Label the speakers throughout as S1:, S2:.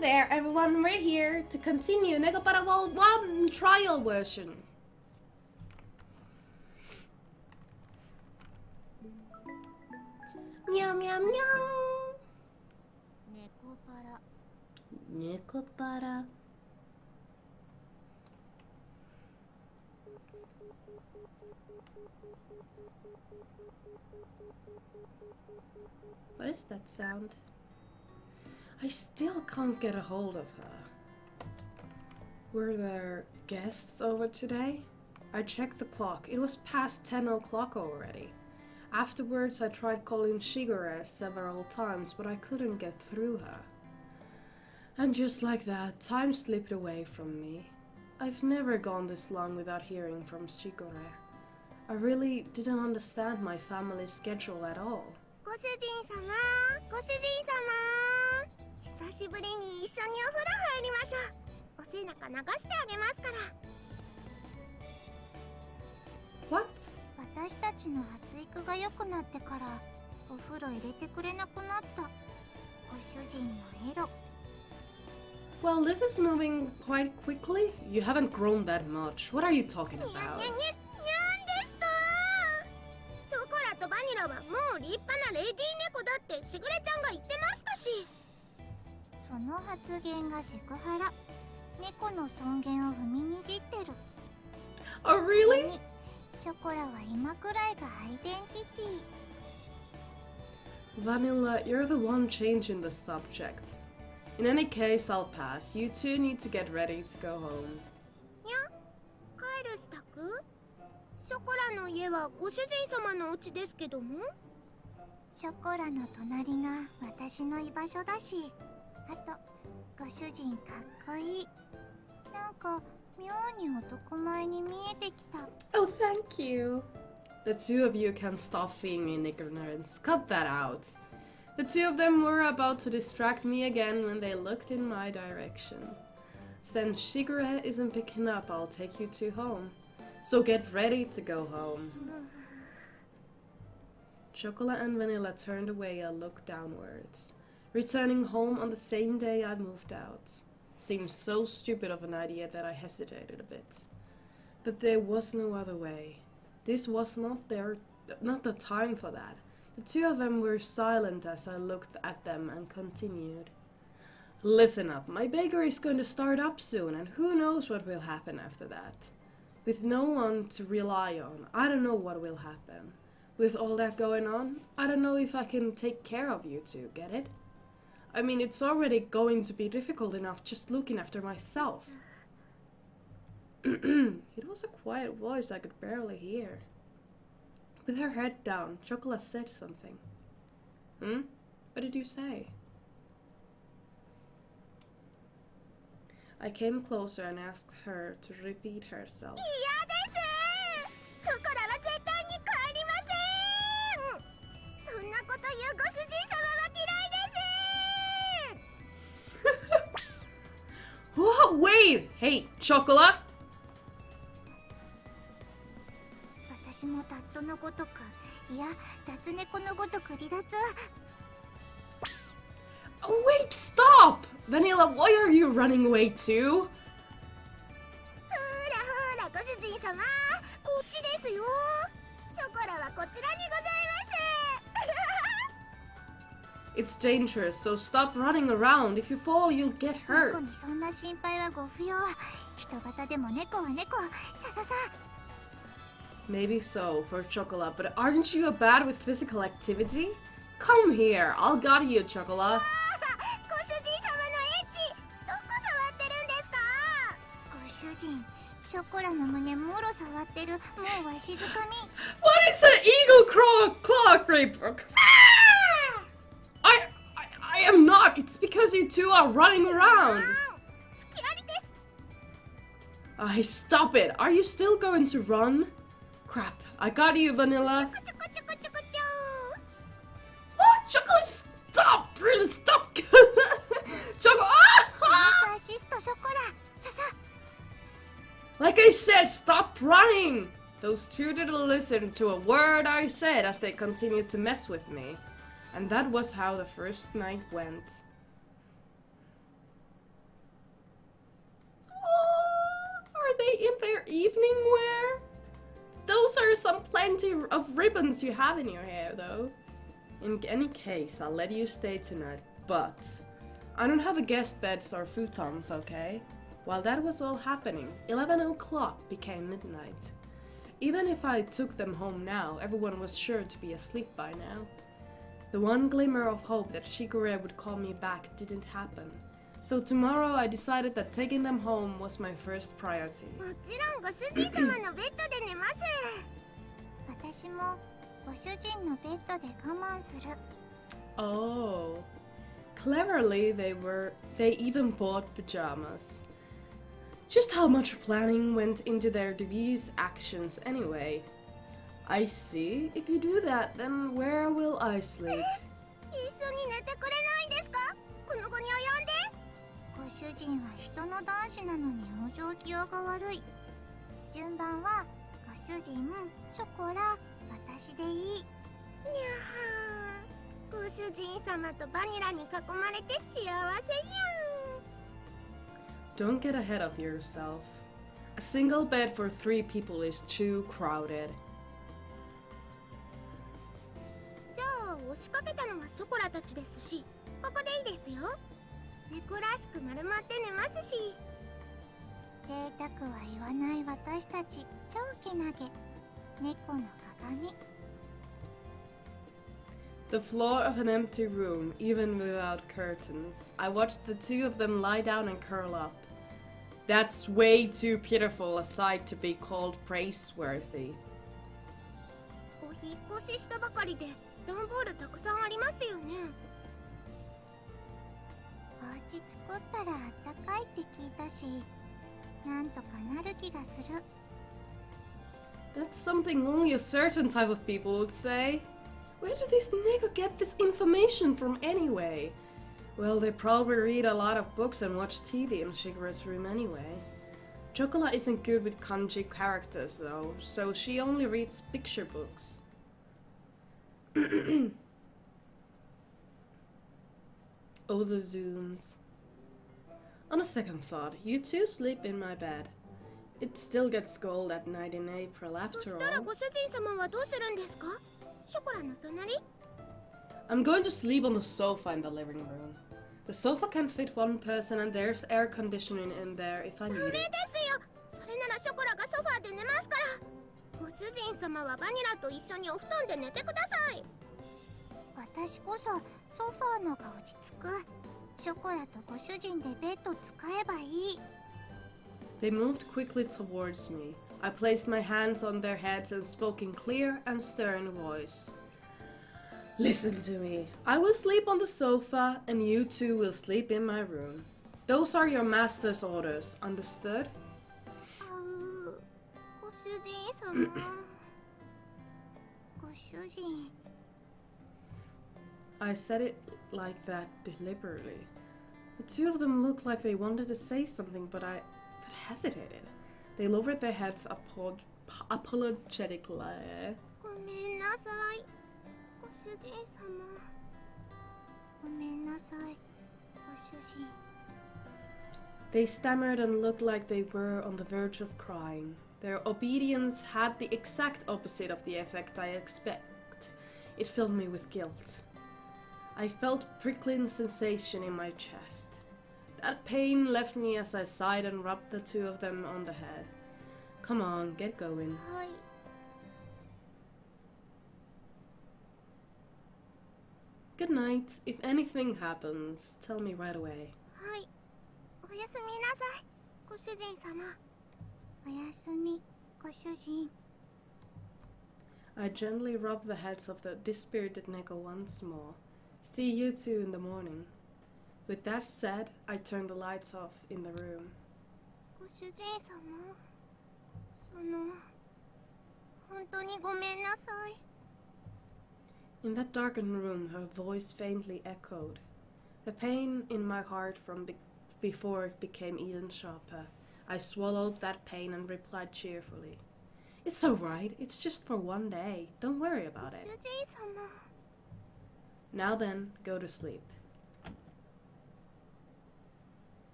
S1: there everyone, we're here to continue NEKOPARA World 1 trial version. Meow meow meow. NEKOPARA. What is that sound? I still can't get a hold of her. Were there guests over today? I checked the clock. It was past 10 o'clock already. Afterwards, I tried calling Shigure several times, but I couldn't get through her. And just like that, time slipped away from me. I've never gone this long without hearing from Shigure. I really didn't understand my family's schedule at all. What? Well, this is moving quite quickly. You haven't grown that much. What are you talking about? Oh, really? Vanilla, you're the one changing the subject. In any case, I'll pass. You two need to get ready to go home. Oh, thank you. The two of you can stop being in ignorance. Cut that out. The two of them were about to distract me again when they looked in my direction. Since Shigure isn't picking up, I'll take you two home. So get ready to go home. Chocolate and Vanilla turned away and looked downwards. Returning home on the same day I moved out. Seemed so stupid of an idea that I hesitated a bit. But there was no other way. This was not the time for that. The two of them were silent as I looked at them and continued. Listen up, my bakery is going to start up soon, and who knows what will happen after that. With no one to rely on, I don't know what will happen. With all that going on, I don't know if I can take care of you two, get it? I mean, it's already going to be difficult enough just looking after myself. It was a quiet voice I could barely hear. With her head down, Chocolate said something. What did you say? I came closer and asked her to repeat herself. What? Wait! Hey, Chocolate! Oh, wait, stop! Vanilla, why are you running away too? It's dangerous, so stop running around. If you fall, you'll get hurt. Maybe so, for Chocolate, but aren't you bad with physical activity? Come here, I'll guide you, Chocolate. What is an eagle claw creeper? I am not. It's because you two are running around. Stop it. Are you still going to run? Crap. I got you, Vanilla. Oh, Chocolate, stop. Really, stop. Chocolate. Like I said, stop running. Those two didn't listen to a word I said as they continued to mess with me. And that was how the first night went. your evening wear? Those are some plenty of ribbons you have in your hair, though. In any case, I'll let you stay tonight, but I don't have a guest beds or futons, okay? While that was all happening, 11 o'clock became midnight. Even if I took them home now, everyone was sure to be asleep by now. The one glimmer of hope that Shigure would call me back didn't happen. So tomorrow I decided that taking them home was my first priority.
S2: もちろんご主人様のベッドで寝ます。私もご主人のベッドで我慢する。
S1: Oh. Cleverly, they even bought pajamas. Just how much planning went into their devious actions anyway. I see. If you do that, then where will I sleep?
S2: 一緒に寝てくれないんですか？この子に及んで。ご主人は人の男子なのに往生際が悪い。順番はご主人、ショコラ、私でいい。にゃー。ご主人様とバニラに囲まれて幸せにゃー。
S1: Don't get ahead of yourself. A single bed for 3 people is too crowded.
S2: じゃあ押しかけたのはショコラたちですし、ここでいいですよ。猫らしく丸まって寝ますし。贅沢は言わない私たち、超けなげ。猫の鏡。
S1: The floor of an empty room, even without curtains. I watched the 2 of them lie down and curl up. That's way too pitiful a sight to be called praiseworthy.
S2: お引っ越ししたばかりで段ボールたくさんありますよね。お家作ったらあったかいって聞いたし、なんとかなる気がする。
S1: That's something only a certain type of people would say. Where do these nigga get this information from anyway? Well, they probably read a lot of books and watch TV in Shigure's room anyway. Chocola isn't good with kanji characters though, so she only reads picture books. Oh, the zooms. On a second thought, you 2 sleep in my bed. It still gets cold at night in April after all. I'm going to sleep on the sofa in the living room. The sofa can fit 1 person and there's air conditioning in there if I need it.
S2: 私こそソファーのが落ち着く。ショコラとご主人でベッド使えばいい。
S1: They moved quickly towards me. I placed my hands on their heads and spoke in clear and stern voice. Listen to me. I will sleep on the sofa and you 2 will sleep in my room. Those are your master's orders, understood?
S2: ご主人様。ご主人。
S1: I said it like that deliberately. The 2 of them looked like they wanted to say something, but hesitated. They lowered their heads apologetically.
S2: ごめんなさい。ご主人様。ごめんなさい。ご主人。
S1: They stammered and looked like they were on the verge of crying. Their obedience had the exact opposite of the effect I expect. It filled me with guilt. I felt prickling sensation in my chest. That pain left me as I sighed and rubbed the 2 of them on the head. Come on, get going.
S2: はい。
S1: Good night. If anything happens, tell me right away.
S2: はい。おやすみなさい、ご主人様。おやすみ、ご主人。
S1: I gently rubbed the heads of the dispirited Neko once more. See you 2 in the morning. With that said, I turned the lights off in the room.
S2: ご主人様。本当にごめんなさい。
S1: In that darkened room, her voice faintly echoed. The pain in my heart from before it became even sharper. I swallowed that pain and replied cheerfully. It's all right. It's just for 1 day. Don't worry about it.
S2: ご主人様。
S1: Now then, go to sleep.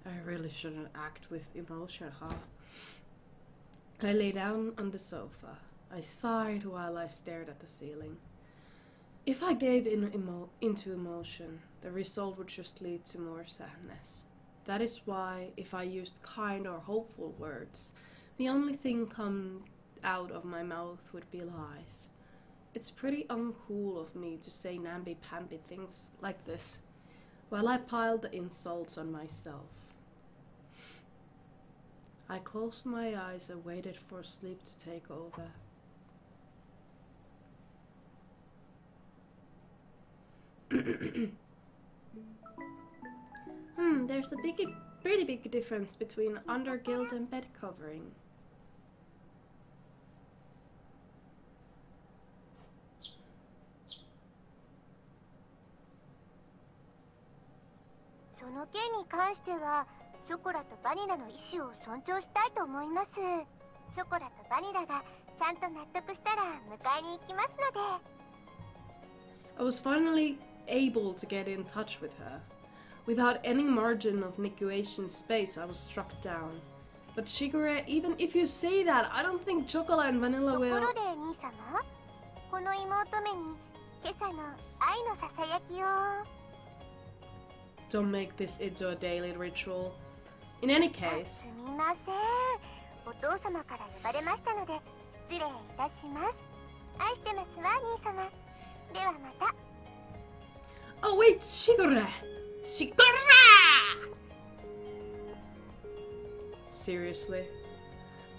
S1: I really really shouldn't act with emotion, huh? I lay down on the sofa. I sighed while I stared at the ceiling. If I gave into emotion, the result would just lead to more sadness. That is why, if I used kind or hopeful words, the only thing come out of my mouth would be lies. It's pretty uncool of me to say namby-pamby things like this, while I piled the insults on myself. I closed my eyes and waited for sleep to take over. There's a pretty big difference between undergilt and bed covering.
S2: Soの件に関してはショコラとバニラの意思を尊重したいと思います。ショコラとバニラがちゃんと納得したら迎えに行きますので。
S1: I was finally able to get in touch with her. Without any margin of negotiation space, I was struck down. But Shigure, even if you say that, I don't think chocolate and vanilla will...
S2: ところで兄様、この妹めに今朝の愛のささやきを。
S1: Don't make this into a daily ritual. In any case...
S2: すみません。お父様から呼ばれましたので失礼いたします。愛してますわ、兄様。ではまた。
S1: Oh wait, Shigure! Shigure! Seriously?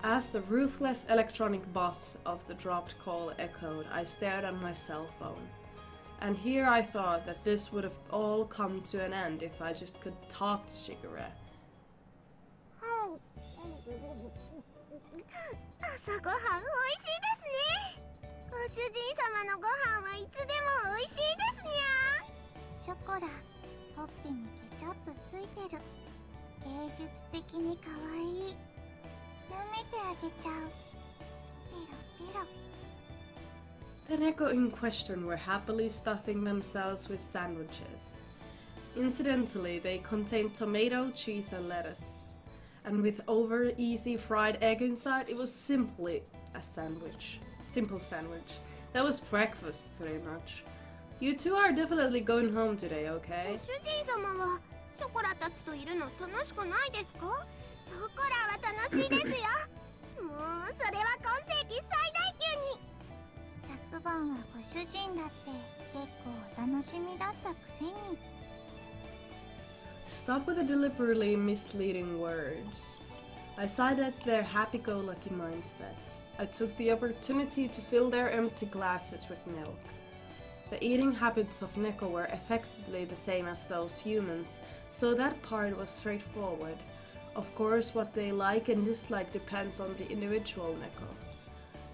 S1: As the ruthless electronic buzz of the dropped call echoed, I stared at my cell phone. And here I thought that this would have all come to an end if I just could talk to Shigure.
S2: 朝ごはんおいしいですね。ご主人様のご飯はいつでもおいしいですにゃ。ショコラ、ほっぺにケチャップついてる。芸術的に可愛い。舐めてあげちゃう。ピロピロ。
S1: The Neko in question were happily stuffing themselves with sandwiches. Incidentally, they contained tomato, cheese, and lettuce. And with over-easy fried egg inside, it was simply a sandwich. Simple sandwich. That was breakfast, pretty much. You two are definitely going home today, okay?
S2: ご主人様はショコラたちといるの楽しくないですか？ショコラは楽しいですよ。もうそれは今世紀最大級に。昨晩はご主人だって結構お楽しみだったくせに。
S1: Stop with the deliberately misleading words. I sighed at their happy-go-lucky mindset. I took the opportunity to fill their empty glasses with milk. The eating habits of Neko were effectively the same as those humans, so that part was straightforward. Of course, what they like and dislike depends on the individual Neko.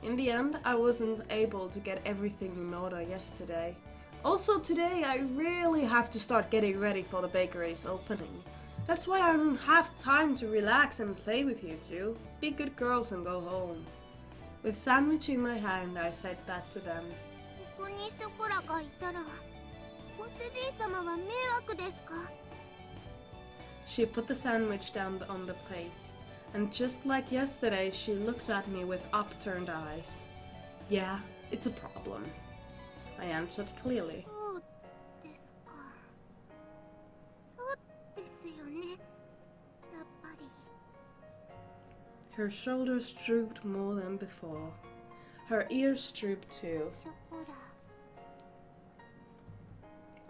S1: In the end, I wasn't able to get everything in order yesterday. Also today, I really have to start getting ready for the bakery's opening. That's why I don't have time to relax and play with you two. Be good girls and go home. With sandwich in my hand, I said that to them.
S2: ここにショコラがいたら、ご主人様は迷惑ですか？
S1: She put the sandwich down on the plate, and just like yesterday, she looked at me with upturned eyes. Yeah, it's a problem. I answered clearly.
S2: そうですか。そうですよね。やっぱり。
S1: Her shoulders drooped more than before. Her ears drooped too.
S2: ショコラ。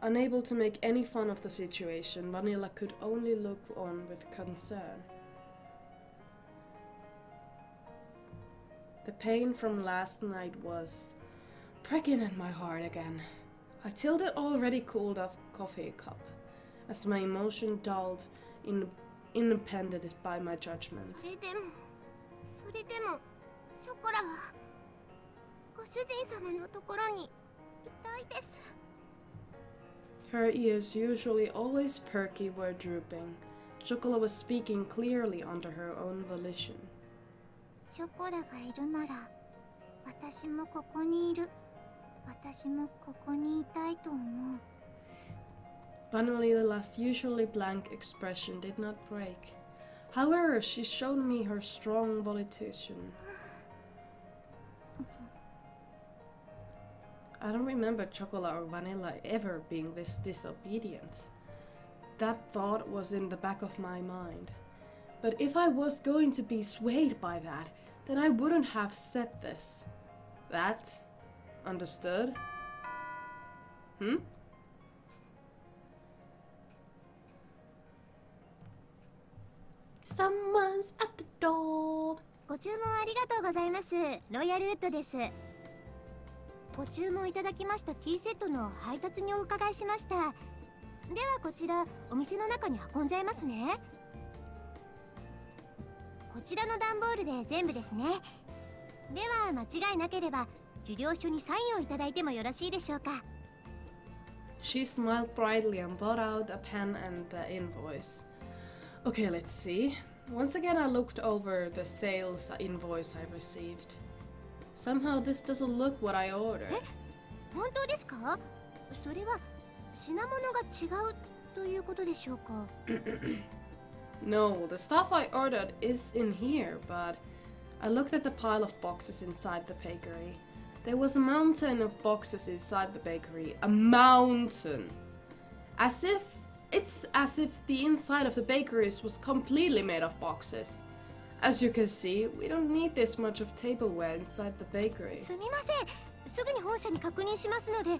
S1: Unable to make any fun of the situation, Vanilla could only look on with concern. The pain from last night was pricking at my heart again. I tilted already cooled off coffee cup, as my emotion dulled, independent by my judgment.
S2: それでも、ショコラはご主人様のところにいたいです。
S1: Her ears, usually always perky, were drooping. Chocola was speaking clearly under her own volition.
S2: ショコラがいるなら、私もここにいる。私もここにいたいと思う。
S1: Vanillala's usually blank expression did not break. However, she showed me her strong volition. I don't remember chocolate or vanilla ever being this disobedient. That thought was in the back of my mind. But if I was going to be swayed by that, then I wouldn't have said this. That? Understood? Someone's at the door.
S2: ご注文ありがとうございます。ロイヤルウッドです。ご注文いただきましたティーセットの配達にお伺いしました。ではこちらお店の中に運んじゃいますね。こちらの段ボールで全部ですね。では間違いなければ受領書にサインをいただいてもよろしいでしょうか。
S1: She smiled brightly and brought out a pen and the invoice. Okay, let's see. Once again I looked over the sales invoice I received. Somehow this doesn't look what I ordered.
S2: 本当ですか？それは品物が違うということでしょうか？
S1: No, the stuff I ordered is in here, but I looked at the pile of boxes inside the bakery. There was a mountain of boxes inside the bakery. A mountain! As if the inside of the bakeries was completely made of boxes. As you can see, we don't need this much of tableware inside the bakery.
S2: すみません。すぐに本社に確認しますので、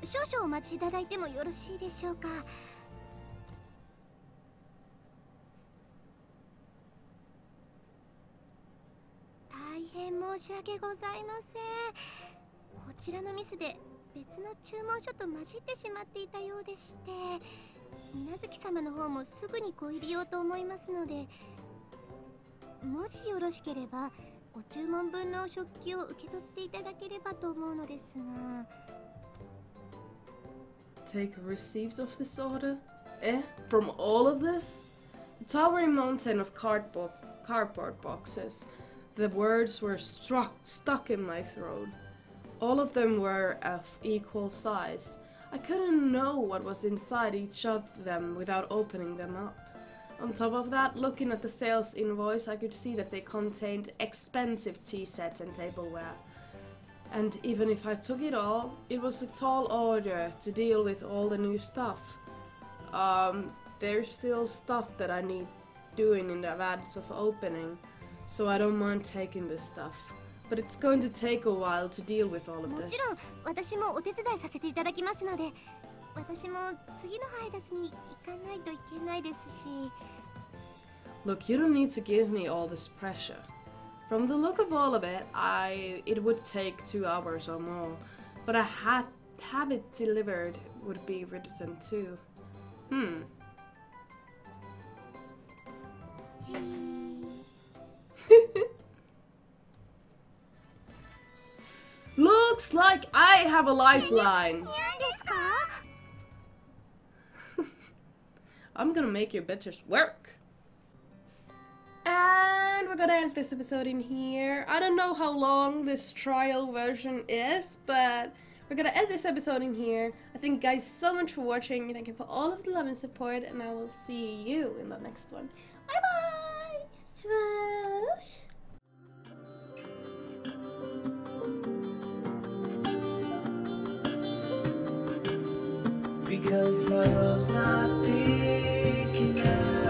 S2: 少々お待ちいただいてもよろしいでしょうか。大変申し訳ございません。こちらのミスで別の注文書と混じってしまっていたようでして、水月様の方もすぐにご入りようと思いますので、もしよろしければご注文分の食器を受け取っていただければと思うのですが。
S1: Take a receipt of this order? From all of this? The towering mountain of cardboard boxes. The words were stuck in my throat. All of them were of equal size. I couldn't know what was inside each of them without opening them up. On top of that, looking at the sales invoice, I could see that they contained expensive tea sets and tableware. And even if I took it all, it was a tall order to deal with all the new stuff. There's still stuff that I need doing in advance of opening, so I don't mind taking this stuff. But it's going to take a while to deal with all of this.
S2: もちろん私もお手伝いさせていただきますので、私も次の配達に行かないといけないですし。
S1: Look, you don't need to give me all this pressure. From the look of all of it, it would take 2 hours or more, but have it delivered would be written too. Looks like I have a lifeline. I'm gonna make you bitches work. And we're gonna end this episode in here. I don't know how long this trial version is, but we're gonna end this episode in here. I thank you guys so much for watching. Thank you for all of the love and support, and I will see you in the next one. Bye bye! Swoosh! Because my love's not big enough.